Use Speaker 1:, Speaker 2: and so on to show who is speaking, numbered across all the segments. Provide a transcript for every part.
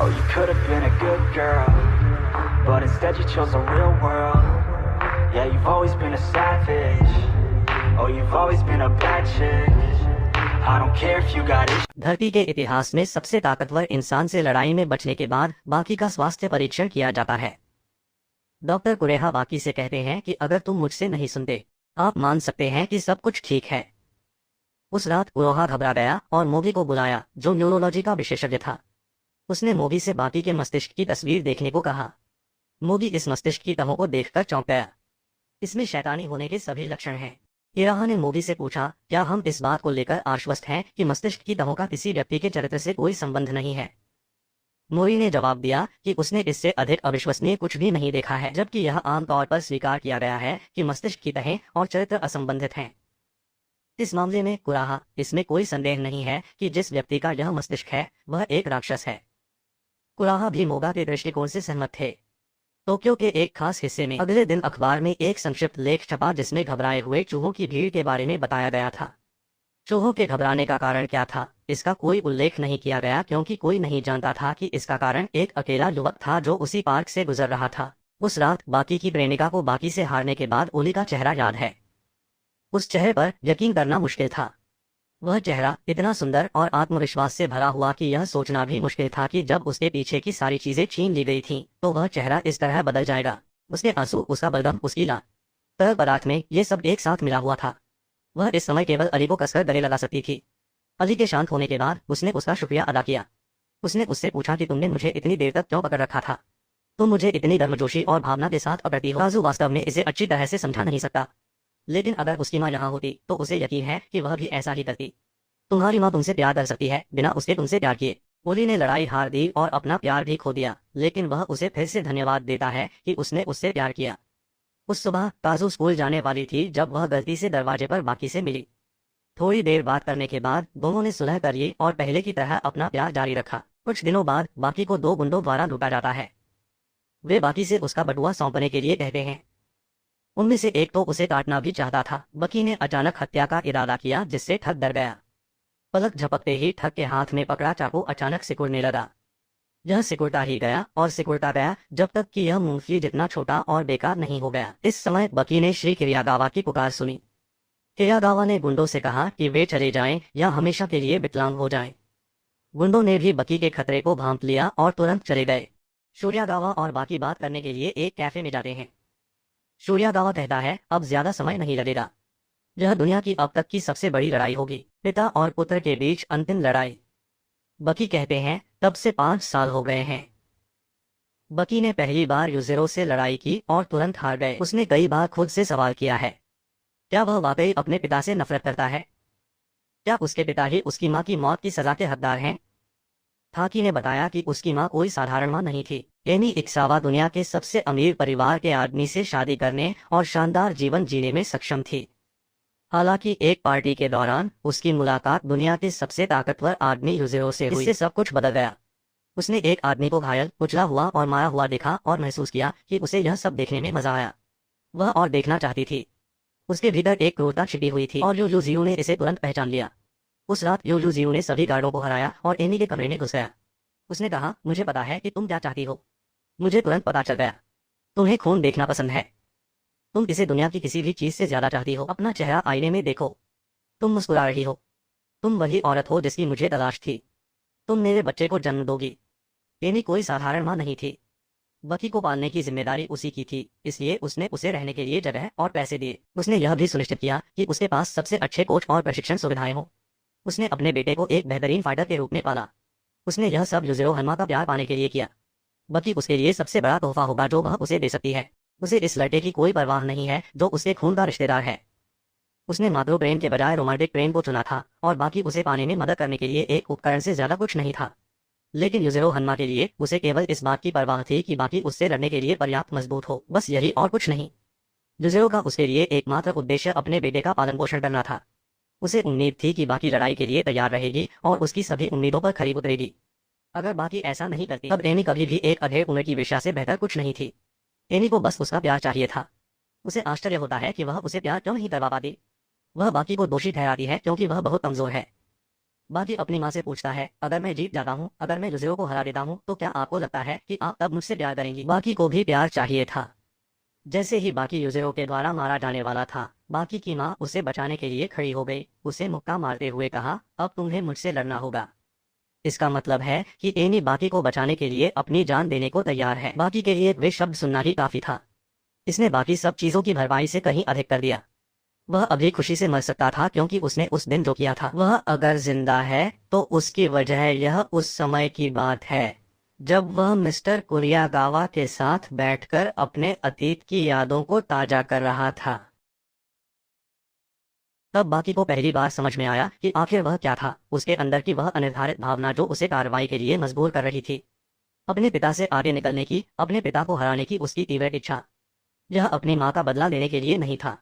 Speaker 1: Oh, you could have been a good girl, but instead you chose the real world. Yeah, you've always been a savage. Oh, you've always been a bad chick. I don't care if you got issues.
Speaker 2: धरती के इतिहास में सबसे ताकतवर इंसान से लड़ाई में बचने के बाद बाकी का स्वास्थ्य परीक्षण किया जाता है। डॉक्टर कुरेहा बाकी से कहते हैं कि अगर तुम मुझसे नहीं सुनते, आप मान सकते हैं कि सब कुछ ठीक है। उस रात कुरोहा घबरा गया और मोगी को बुलाया, जो न्यूरोलॉजी का विशेषज्ञ था। उसने मोगी से बाकी के मस्तिष्क की तस्वीर देखने को कहा। मोगी इस मस्तिष्क की तहों को देखकर चौंक गया। इसमें शैतानी होने के सभी लक्षण हैं। कुरेहा ने मोगी से पूछा, क्या हम इस बात को लेकर आश्वस्त हैं कि मस्तिष्क की तहों का किसी व्यक्ति के चरित्र से कोई संबंध नहीं है? मोगी ने जवाब दिया कि उसने इससे अधिक अविश्वसनीय कुछ भी नहीं देखा है, जबकि यह आमतौर पर स्वीकार किया गया है कि मस्तिष्क की तहें और चरित्र असंबंधित हैं। इस मामले में कुरेहा, इसमें कोई संदेह नहीं है कि जिस व्यक्ति का यह मस्तिष्क है वह एक राक्षस है। कुरेहा भी मोगा के दृष्टिकोण से सहमत थे। टोक्यो के एक खास हिस्से में अगले दिन अखबार में एक संक्षिप्त लेख छपा जिसमें घबराए हुए चूहों की भीड़ के बारे में बताया गया था। चूहों के घबराने का कारण क्या था, इसका कोई उल्लेख नहीं किया गया, क्योंकि कोई नहीं जानता था कि इसका कारण एक अकेला युवक था जो उसी पार्क से गुजर रहा था। उस रात बाकी की प्रेमिका को बाकी से हारने के बाद ओली का चेहरा याद है। उस चेहरे पर यकीन करना मुश्किल था। वह चेहरा इतना सुंदर और आत्मविश्वास से भरा हुआ कि यह सोचना भी मुश्किल था कि जब उसके पीछे की सारी चीजें छीन ली गई थीं, तो वह चेहरा इस तरह बदल जाएगा। उसके आंसू, उसका बलगम, उसकी ला तरह पदार्थ में ये सब एक साथ मिला हुआ था। वह इस समय केवल अली को कसकर गले लगा सकती थी। अली के शांत होने के बाद उसने उसका शुक्रिया अदा किया। उसने उससे पूछा कि तुमने मुझे इतनी देर तक क्यों पकड़ रखा था? तुम मुझे इतनी गर्मजोशी और भावना के साथ पकड़ती हो। काजू वास्तव में इसे अच्छी तरह से समझा नहीं सकता, लेकिन अगर उसकी माँ यहाँ होती तो उसे यकीन है कि वह भी ऐसा ही करती। तुम्हारी माँ तुमसे प्यार कर सकती है बिना उसके तुमसे प्यार किए। ओली ने लड़ाई हार दी और अपना प्यार भी खो दिया, लेकिन वह उसे फिर से धन्यवाद देता है कि उसने उससे प्यार किया। उस सुबह काजू स्कूल जाने वाली थी जब वह गलती से दरवाजे पर बाकी से मिली। थोड़ी देर बात करने के बाद दोनों ने सुलह करी और पहले की तरह अपना प्यार जारी रखा। कुछ दिनों बाद बाकी को दो गुंडों द्वारा लूटा जाता है। वे बाकी से उसका बटुआ सौंपने के लिए कहते हैं। उनमें से एक तो उसे काटना भी चाहता था। बकी ने अचानक हत्या का इरादा किया, जिससे ठग डर गया। पलक झपकते ही ठग के हाथ में पकड़ा चाकू अचानक सिकुड़ने लगा। यह सिकुड़ता ही गया और सिकुड़ता गया जब तक कि यह मूंगफली जितना छोटा और बेकार नहीं हो गया। इस समय बकी ने श्री किरियागावा की पुकार सुनी। किरियागावा ने गुंडों से कहा कि वे चले जाएं या हमेशा के लिए विकलांग हो जाएं। गुंडों ने भी बकी के खतरे को भांप लिया और तुरंत चले गए। सूर्यागावा और बाकी बात करने के लिए एक कैफे में जाते हैं। सूर्यागावा कहता है, अब ज्यादा समय नहीं लगेगा। यह दुनिया की अब तक की सबसे बड़ी लड़ाई होगी, पिता और पुत्र के बीच अंतिम लड़ाई। बकी कहते हैं, तब से 5 साल हो गए हैं। बकी ने पहली बार युजिरो से लड़ाई की और तुरंत हार गए। उसने कई बार खुद से सवाल किया है, क्या वह वाकई अपने पिता से नफरत करता है? क्या उसके पिता ही उसकी माँ की मौत की सजा के हकदार हैं? थाकी ने बताया कि उसकी माँ कोई साधारण माँ नहीं थी। एनी इक्सावा दुनिया के सबसे अमीर परिवार के आदमी से शादी करने और शानदार जीवन जीने में सक्षम थी। हालांकि एक पार्टी के दौरान उसकी मुलाकात दुनिया के सबसे ताकतवर आदमी युजिरो से हुई। इससे सब कुछ बदल गया। उसने एक आदमी को घायल, कुचला हुआ और मारा हुआ देखा और महसूस किया कि उसे यह सब देखने में मजा आया। वह और देखना चाहती थी। उसके भीतर एक क्रूरता छिपी हुई थी और यूजियो ने इसे तुरंत पहचान लिया। उस रात यूजियो ने सभी गार्डों को हराया और एनी के कमरे में घुस गया। उसने कहा, मुझे पता है कि तुम क्या चाहती हो। मुझे तुरंत पता चल गया। तुम्हें खून देखना पसंद है। तुम इसे दुनिया की किसी भी चीज से ज्यादा चाहती हो। अपना चेहरा आईने में देखो। तुम मुस्कुरा रही हो। तुम वही औरत हो जिसकी मुझे तलाश थी। तुम मेरे बच्चे को जन्म दोगी। एनी कोई साधारण माँ नहीं थी। बकी को पालने की जिम्मेदारी उसी की थी, इसलिए उसने उसे रहने के लिए जगह और पैसे दिए। उसने यह भी सुनिश्चित किया कि उसके पास सबसे अच्छे कोच और प्रशिक्षण सुविधाएं हों। उसने अपने बेटे को एक बेहतरीन फाइटर के रूप में पाला। उसने यह सब युजिरो हन्मा का प्यार पाने के लिए किया। बकी उसके लिए सबसे बड़ा तोहफा होगा जो वह उसे दे सकती है। उसे इस लड़के की कोई परवाह नहीं है जो उसके खून का रिश्तेदार है। उसने मातृ प्रेम के बजाय रोमांटिक प्रेम को चुना था और बाकी उसे पाने में मदद करने के लिए एक उपकरण से ज्यादा कुछ नहीं था। लेकिन युजिरो हन्मा के लिए उसे केवल इस बात की परवाह थी कि बाकी उससे लड़ने के लिए पर्याप्त मजबूत हो, बस यही और कुछ नहीं। युजिरो का उसके लिए एकमात्र उद्देश्य अपने बेटे का पालन पोषण करना था। उसे उम्मीद थी कि बाकी लड़ाई के लिए तैयार रहेगी और उसकी सभी उम्मीदों पर खरी उतरेगी। अगर बाकी ऐसा नहीं करती तब एनी कभी भी एक अधेड़ उम्र की वेश्या से बेहतर कुछ नहीं थी। एनी को बस उसका प्यार चाहिए था। उसे आश्चर्य होता है कि वह उसे प्यार क्यों नहीं करवा पाती। वह बाकी को दोषी ठहराती है क्योंकि वह बहुत कमजोर है। बाकी अपनी माँ से पूछता है, अगर मैं जीत जाता हूँ, अगर मैं युज़ेरो को हरा देता हूँ, तो क्या आपको लगता है कि आप तब मुझसे प्यार करेंगी? बाकी को भी प्यार चाहिए था। जैसे ही बाकी युज़ेरो के द्वारा मारा जाने वाला था, बाकी की माँ उसे बचाने के लिए खड़ी हो गई। उसे मुक्का मारते हुए कहा, अब तुम्हें मुझसे लड़ना होगा। इसका मतलब है कि एनी बाकी को बचाने के लिए अपनी जान देने को तैयार है। बाकी के लिए वे शब्द सुनना ही काफी था। इसने बाकी सब चीजों की भरपाई से कहीं अधिक कर दिया। वह अभी खुशी से मर सकता था क्योंकि उसने उस दिन जो किया था। वह अगर जिंदा है तो उसकी वजह यह उस समय की बात है जब वह मिस्टर कुरियागावा के साथ बैठकर अपने अतीत की यादों को ताजा कर रहा था। तब बाकी को पहली बार समझ में आया कि आखिर वह क्या था, उसके अंदर की वह अनिर्धारित भावना जो उसे कार्रवाई के लिए मजबूर कर रही थी। अपने पिता से आगे निकलने की, अपने पिता को हराने की उसकी तीव्र इच्छा। यह अपनी माँ का बदला लेने के लिए नहीं था,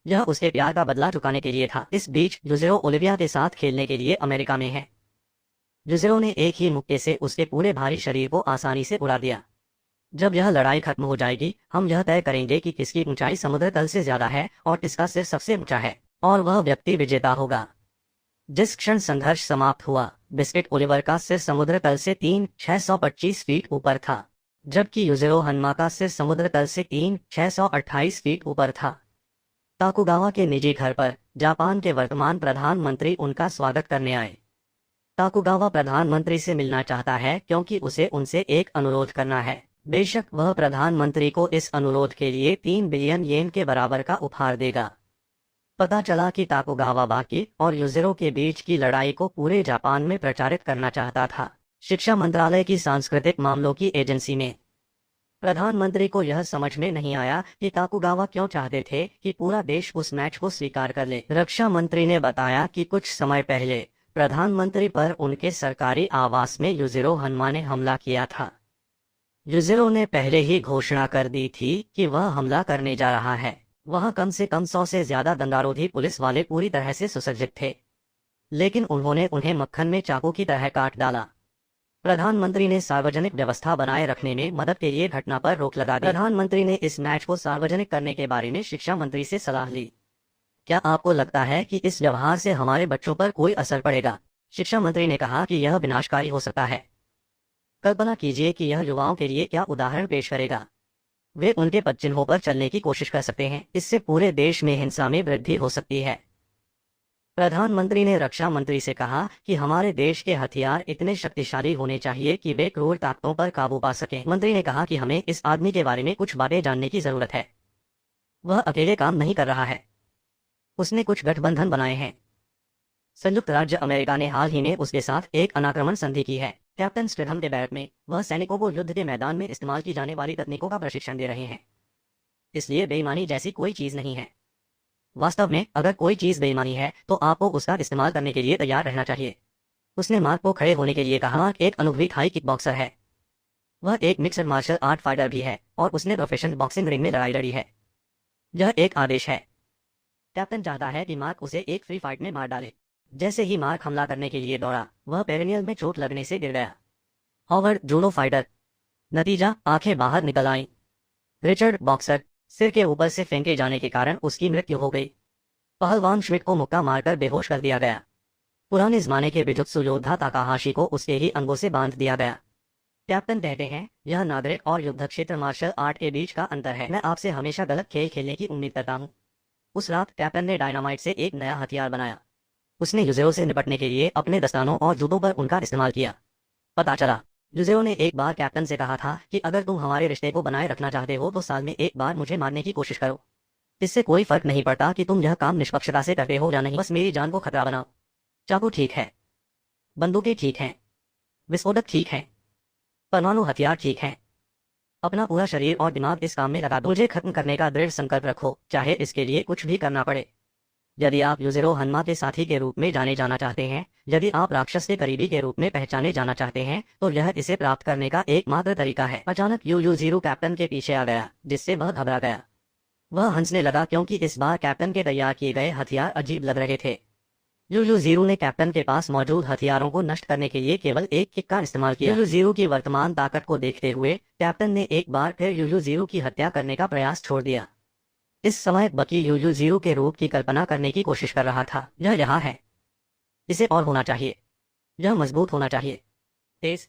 Speaker 2: यह उसके प्यार का बदला चुकाने के लिए था। इस बीच युज़ेरो ओलिविया के साथ खेलने के लिए अमेरिका में है। युज़ेरो ने एक ही मुक्के से उसके पूरे भारी शरीर को आसानी से उड़ा दिया। जब यह लड़ाई खत्म हो जाएगी, हम यह तय करेंगे कि किसकी ऊंचाई समुद्र तल से ज्यादा है और किसका सिर सबसे ऊंचा है, और वह व्यक्ति विजेता होगा। जिस क्षण संघर्ष समाप्त हुआ, बिस्किट ओलिवर का सिर समुद्र तल से 3,625 फीट ऊपर था, जबकि युज़ेरो हन्मा का सिर समुद्र तल से 3,628 फीट ऊपर था। ताकुगावा के निजी घर पर जापान के वर्तमान प्रधानमंत्री उनका स्वागत करने आए। ताकुगावा प्रधानमंत्री से मिलना चाहता है क्योंकि उसे उनसे एक अनुरोध करना है। बेशक वह प्रधानमंत्री को इस अनुरोध के लिए 3 बिलियन येन के बराबर का उपहार देगा। पता चला कि ताकुगावा बाकी और युज़ेरो के बीच की लड़ाई को पूरे जापान में प्रचारित करना चाहता था। शिक्षा मंत्रालय की सांस्कृतिक मामलों की एजेंसी में प्रधानमंत्री को यह समझ में नहीं आया कि ताकुगावा क्यों चाहते थे कि पूरा देश उस मैच को स्वीकार कर ले। रक्षा मंत्री ने बताया कि कुछ समय पहले प्रधानमंत्री पर उनके सरकारी आवास में युज़ेरो हन्मा ने हमला किया था। युज़ेरो ने पहले ही घोषणा कर दी थी कि वह हमला करने जा रहा है। वहाँ कम से कम 100 से ज्यादा दंडारोधी पुलिस वाले पूरी तरह से सुसज्जित थे, लेकिन उन्होंने उन्हें मक्खन में चाकू की तरह काट डाला। प्रधानमंत्री ने सार्वजनिक व्यवस्था बनाए रखने में मदद के लिए घटना पर रोक लगा दी। प्रधानमंत्री ने इस मैच को सार्वजनिक करने के बारे में शिक्षा मंत्री से सलाह ली। क्या आपको लगता है कि इस व्यवहार से हमारे बच्चों पर कोई असर पड़ेगा? शिक्षा मंत्री ने कहा कि यह विनाशकारी हो सकता है। कल्पना कीजिए कि यह युवाओं के लिए क्या उदाहरण पेश करेगा। वे उनके पदचिन्हों पर चलने की कोशिश कर सकते हैं। इससे पूरे देश में हिंसा में वृद्धि हो सकती है। प्रधानमंत्री ने रक्षा मंत्री से कहा कि हमारे देश के हथियार इतने शक्तिशाली होने चाहिए कि वे क्रूर ताकतों पर काबू पा सकें। मंत्री ने कहा कि हमें इस आदमी के बारे में कुछ बातें जानने की जरूरत है। वह अकेले काम नहीं कर रहा है, उसने कुछ गठबंधन बनाए हैं। संयुक्त राज्य अमेरिका ने हाल ही में उसके साथ एक अनाक्रमण संधि की है। कैप्टन स्टेथम के बैरक में वह सैनिकों को युद्ध के मैदान में इस्तेमाल की जाने वाली तकनीकों का प्रशिक्षण दे रहे हैं। इसलिए बेईमानी जैसी कोई चीज नहीं है। वास्तव में अगर कोई चीज बेईमानी है तो आपको उसका इस्तेमाल करने के लिए तैयार रहना चाहिए। उसने मार्क को खड़े होने के लिए कहा। मार्क एक अनुभवी थाई किक बॉक्सर है। वह एक मिक्सड मार्शल आर्ट फाइटर भी है और उसने प्रोफेशनल बॉक्सिंग रिंग में लड़ाई लड़ी है। यह एक आदेश है। कैप्टन चाहता है कि मार्क उसे एक फ्री फाइट में मार डाले। जैसे ही मार्क हमला करने के लिए दौड़ा, वह पेरिनियल में चोट लगने से गिर गया। हॉवर्ड जूडो फाइटर, नतीजा आंखें बाहर निकल आईं। रिचर्ड बॉक्सर, सिर के ऊपर से फेंके जाने के कारण उसकी मृत्यु हो गई। पहलवान श्मिट को मुक्का मारकर बेहोश कर दिया गया। पुराने जमाने के बिजुत्सु योद्धा ताकाहाशी को उसके ही अंगों से बांध दिया गया। कैप्टन कहते हैं, यह नागरिक और युद्ध क्षेत्र मार्शल आर्ट के बीच का अंतर है। मैं आपसे हमेशा गलत खेल खेलने की उम्मीद करता हूँ। उस रात कैप्टन ने डायनामाइट से एक नया हथियार बनाया। उसने युज़ेरो से निपटने के लिए अपने दस्तानों और जूतों पर उनका इस्तेमाल किया। पता चला, युज़ेरो ने एक बार कैप्टन से कहा था कि अगर तुम हमारे रिश्ते को बनाए रखना चाहते हो तो साल में एक बार मुझे मारने की कोशिश करो। इससे कोई फर्क नहीं पड़ता कि तुम यह काम निष्पक्षता से करते हो या नहीं, बस मेरी जान को खतरा बनाओ। चाकू ठीक है, बंदूकें ठीक हैं, विस्फोटक ठीक है, परमाणु हथियार ठीक है। अपना पूरा शरीर और दिमाग इस काम में लगा दो। मुझे खत्म करने का दृढ़ संकल्प रखो, चाहे इसके लिए कुछ भी करना पड़े। यदि आप युज़ेरो हन्मा के साथी के रूप में जाने जाना चाहते हैं, यदि आप राक्षस के करीबी के रूप में पहचाने जाना चाहते हैं, तो यह इसे प्राप्त करने का एकमात्र तरीका है। अचानक यूयूज़ीरो कैप्टन के पीछे आ गया, जिससे वह घबरा गया। वह हंसने लगा क्योंकि इस बार कैप्टन के तैयार किए गए हथियार अजीब लग रहे थे। यूयूज़ीरो ने कैप्टन के पास मौजूद हथियारों को नष्ट करने के लिए केवल एक किक का इस्तेमाल किया। यूयूज़ीरो की वर्तमान ताकत को देखते हुए कैप्टन ने एक बार फिर यूयूज़ीरो की हत्या करने का प्रयास छोड़ दिया। इस समय बकी यूयूज़ीरो के रूप की कल्पना करने की कोशिश कर रहा था। यह यहाँ है, इसे और होना चाहिए। यह मजबूत होना चाहिए, तेज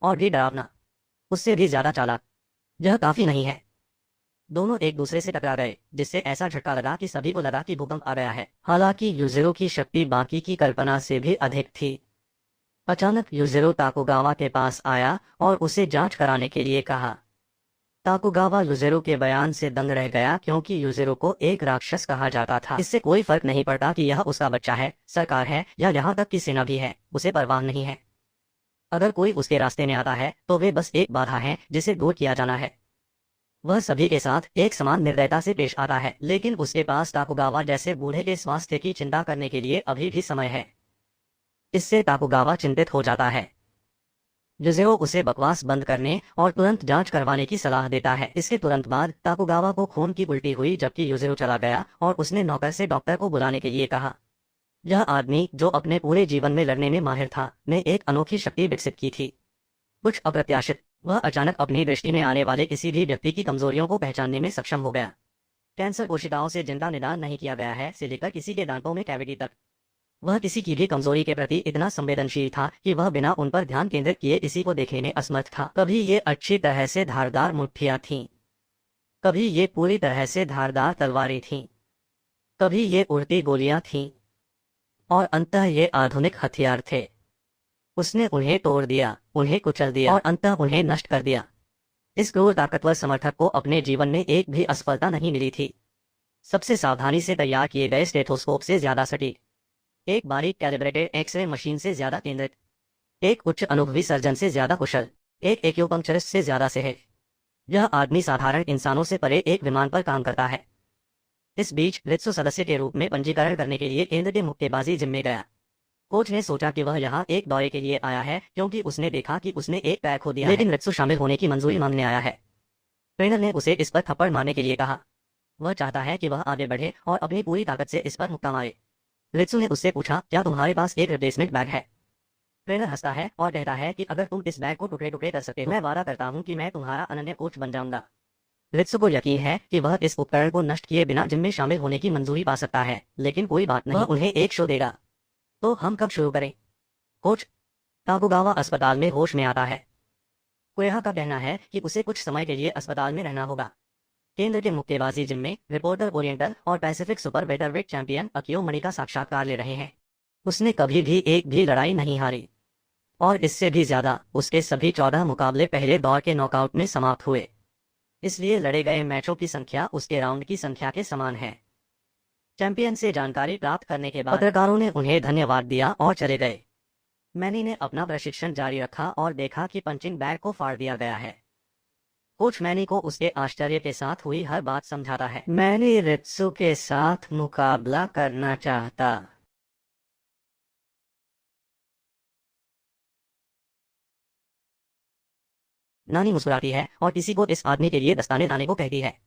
Speaker 2: और भी डरावना, उससे भी ज्यादा चालाक। यह काफी नहीं है। दोनों एक दूसरे से टकरा गए, जिससे ऐसा झटका लगा कि सभी को लगा कि भूकंप आ गया है। हालांकि यूज़ेरो की शक्ति बाकी की कल्पना से भी अधिक थी। अचानक यूज़ेरो ताकुगावा के पास आया और उसे जांच कराने के लिए कहा। ताकुगावा यूज़ेरो के बयान से दंग रह गया, क्योंकि यूज़ेरो को एक राक्षस कहा जाता था। इससे कोई फर्क नहीं पड़ता कि यह उसका बच्चा है, सरकार है या यहाँ तक कि सेना भी है, उसे परवाह नहीं है। अगर कोई उसके रास्ते में आता है तो वे बस एक बाधा है जिसे दूर किया जाना है। वह सभी के साथ एक समान निर्दयता से पेश आता है, लेकिन उसके पास ताकुगावा जैसे बूढ़े के स्वास्थ्य की चिंता करने के लिए अभी भी समय है। इससे ताकुगावा चिंतित हो जाता है। यूज़ेरो उसे बकवास बंद करने और तुरंत जांच करवाने की सलाह देता है। इसके तुरंत बाद ताकुगावा को खून की उल्टी हुई, जबकि यूज़ेरो चला गया और उसने नौकर से डॉक्टर को बुलाने के लिए कहा। यह आदमी, जो अपने पूरे जीवन में लड़ने में माहिर था, ने एक अनोखी शक्ति विकसित की थी, कुछ अप्रत्याशित। वह अचानक अपनी दृष्टि में आने वाले किसी भी व्यक्ति की कमजोरियों को पहचानने में सक्षम हो गया। कैंसर कोशिकाओं से जिनका निदान नहीं किया गया है से लेकर किसी के दांतों में कैविटी तक, वह किसी की भी कमजोरी के प्रति इतना संवेदनशील था कि वह बिना उन पर ध्यान केंद्रित किए किसी को देखने में असमर्थ था। कभी ये अच्छी तरह से धारदार मुठ्ठियां थीं, कभी ये पूरी तरह से धारदार तलवारें थीं, कभी ये उड़ती गोलियां थीं, और अंततः ये आधुनिक हथियार थे। उसने उन्हें तोड़ दिया, उन्हें कुचल दिया और अंततः उन्हें नष्ट कर दिया। इस क्रूर ताकतवर समर्थक को अपने जीवन में एक भी असफलता नहीं मिली थी। सबसे सावधानी से तैयार किए गए स्टेथोस्कोप से ज्यादा सटीक, एक बारीक कैलिब्रेटेड एक्सरे मशीन से ज्यादा केंद्रित, एक उच्च अनुभवी सर्जन से ज्यादा कुशल, एक एक्यूपंक्चरिस्ट से ज्यादा सहज। यह आदमी साधारण इंसानों से परे एक विमान पर काम करता है। इस बीच रित्सु सदस्य के रूप में पंजीकरण करने के लिए केंद्र के मुक्केबाजी जिम में गया। कोच ने सोचा कि वह यहाँ एक दौरे के लिए आया है, क्योंकि उसने देखा कि उसने एक पैर खो दिया, लेकिन रित्सु शामिल होने की मंजूरी मांगने आया है। ट्रेनर ने उसे इस पर थप्पड़ मारने के लिए कहा। वह चाहता है कि वह आगे बढ़े और अपनी पूरी ताकत से इस पर मुक्का मारे। रित्सु ने उससे पूछा, क्या तुम्हारे पास एक रिप्लेसमेंट बैग है? ट्रेनर हंसता है और कहता है कि अगर तुम इस बैग को टुकड़े टुकड़े कर सकते हो, मैं वादा करता हूँ कि मैं तुम्हारा अनन्य कोच बन जाऊंगा। रित्सु को यकीन है कि वह इस उपकरण को नष्ट किए बिना जिम में शामिल होने की मंजूरी पा सकता है, लेकिन कोई बात नहीं, वह उन्हें एक शो देगा। तो हम कब शुरू करें? कोच, ताकुगावा अस्पताल में होश में आता है। कुरेहा का कहना है कि उसे कुछ समय के लिए अस्पताल में रहना होगा। केंद्र के मुक्केबाजी जिम में रिपोर्टर ओरिएंटल और पैसिफिक सुपर वेटरवेट चैंपियन अकियो मणि का साक्षात्कार ले रहे हैं। उसने कभी भी एक भी लड़ाई नहीं हारी, और इससे भी ज्यादा, उसके सभी 14 मुकाबले पहले दौर के नॉकआउट में समाप्त हुए। इसलिए लड़े गए मैचों की संख्या उसके राउंड की संख्या के समान है। चैंपियन से जानकारी प्राप्त करने के बाद पत्रकारों ने उन्हें धन्यवाद दिया और चले गए। मैनी ने अपना प्रशिक्षण जारी रखा और देखा कि पंचिंग बैग को फाड़ दिया गया है। कोच मैनी को उसके आश्चर्य के साथ हुई हर बात समझाता है। मैनी रित्सु के साथ मुकाबला करना चाहता। नानी मुस्कुराती है और किसी को इस आदमी के लिए दस्ताने लाने को कहती है।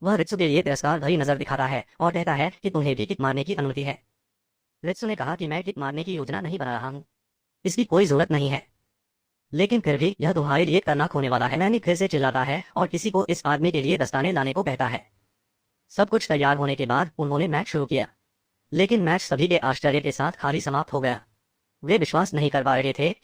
Speaker 2: वह रित्सु के लिए तिरस्कार भरी नजर दिखाता है और कहता है कि तुम्हें भी किक मारने की अनुमति है। रित्सु ने कहा कि मैं किक मारने की योजना नहीं बना रहा हूँ, इसकी कोई जरूरत नहीं है, लेकिन फिर भी यह तुम्हारे लिए करना होने वाला है। मैनी फिर से चिल्लाता है और किसी को इस आदमी के लिए दस्ताने लाने को कहता है। सब कुछ तैयार होने के बाद उन्होंने मैच शुरू किया, लेकिन मैच सभी के आश्चर्य के साथ खाली समाप्त हो गया। वे विश्वास नहीं कर पा रहे थे